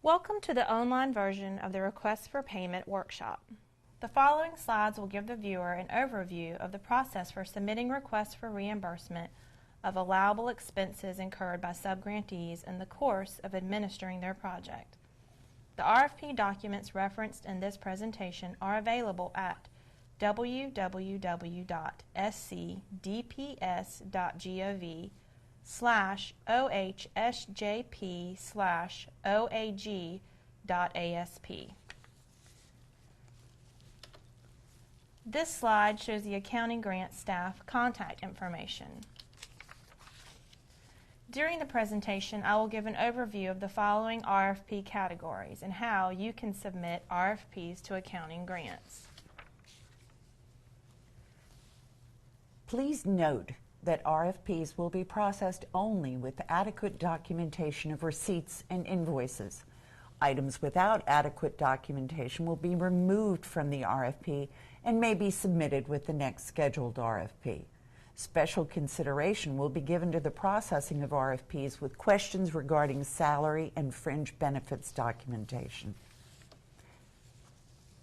Welcome to the online version of the Request for Payment workshop. The following slides will give the viewer an overview of the process for submitting requests for reimbursement of allowable expenses incurred by subgrantees in the course of administering their project. The RFP documents referenced in this presentation are available at www.scdps.gov/ohsjp/oag.asp. This slide shows the accounting grant staff contact information. During the presentation, I will give an overview of the following RFP categories and how you can submit RFPs to accounting grants. Please note that RFPs will be processed only with adequate documentation of receipts and invoices. Items without adequate documentation will be removed from the RFP and may be submitted with the next scheduled RFP. Special consideration will be given to the processing of RFPs with questions regarding salary and fringe benefits documentation.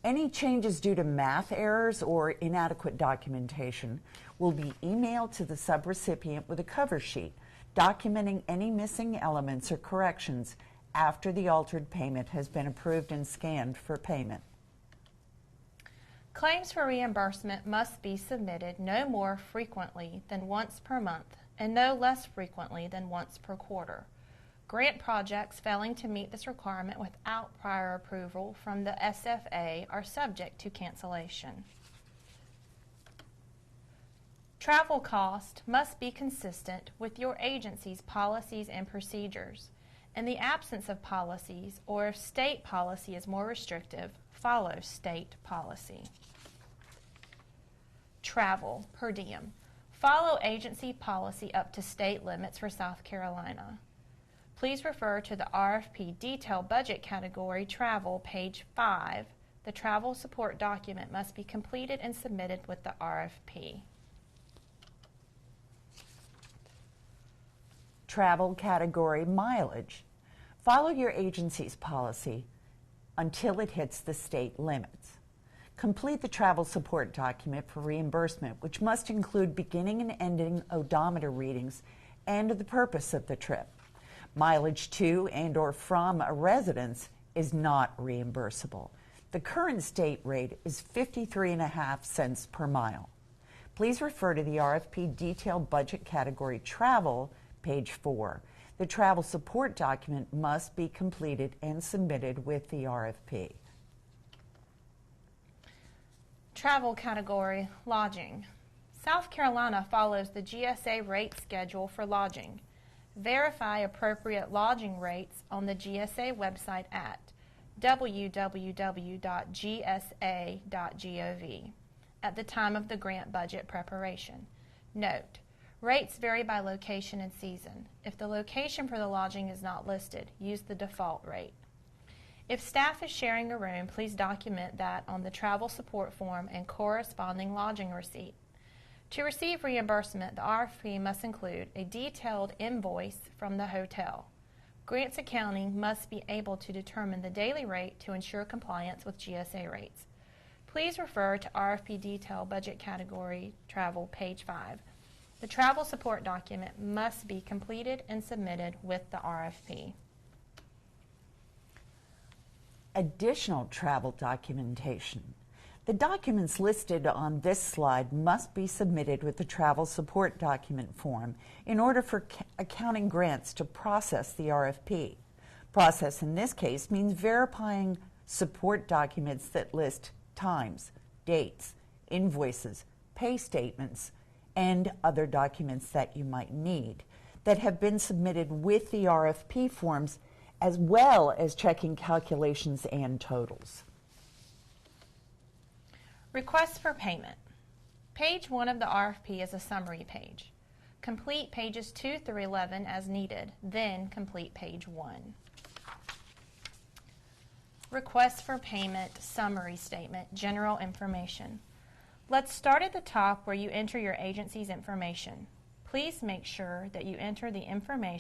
Any changes due to math errors or inadequate documentation will be emailed to the subrecipient with a cover sheet documenting any missing elements or corrections after the altered payment has been approved and scanned for payment. Claims for reimbursement must be submitted no more frequently than once per month and no less frequently than once per quarter. Grant projects failing to meet this requirement without prior approval from the SFA are subject to cancellation. Travel cost must be consistent with your agency's policies and procedures. In the absence of policies, or if state policy is more restrictive, follow state policy. Travel per diem. Follow agency policy up to state limits for South Carolina. Please refer to the RFP Detail Budget category, Travel, page 5. The travel support document must be completed and submitted with the RFP. Travel category mileage. Follow your agency's policy until it hits the state limits. Complete the travel support document for reimbursement, which must include beginning and ending odometer readings and the purpose of the trip. Mileage to and or from a residence is not reimbursable. The current state rate is 53.5 cents per mile. Please refer to the RFP Detailed Budget category Travel, page 4. The travel support document must be completed and submitted with the RFP. Travel category Lodging. South Carolina follows the GSA rate schedule for lodging. Verify appropriate lodging rates on the GSA website at www.gsa.gov at the time of the grant budget preparation. Note, rates vary by location and season. If the location for the lodging is not listed, use the default rate. If staff is sharing a room, please document that on the travel support form and corresponding lodging receipt. To receive reimbursement, the RFP must include a detailed invoice from the hotel. Grants accounting must be able to determine the daily rate to ensure compliance with GSA rates. Please refer to RFP Detail Budget category Travel, page 5. The travel support document must be completed and submitted with the RFP. Additional travel documentation. The documents listed on this slide must be submitted with the travel support document form in order for accounting grants to process the RFP. Process in this case means verifying support documents that list times, dates, invoices, pay statements, and other documents that you might need that have been submitted with the RFP forms, as well as checking calculations and totals. Request for payment. Page 1 of the RFP is a summary page. Complete pages 2 through 11 as needed, then complete page 1. Request for payment summary statement, general information. Let's start at the top where you enter your agency's information. Please make sure that you enter the information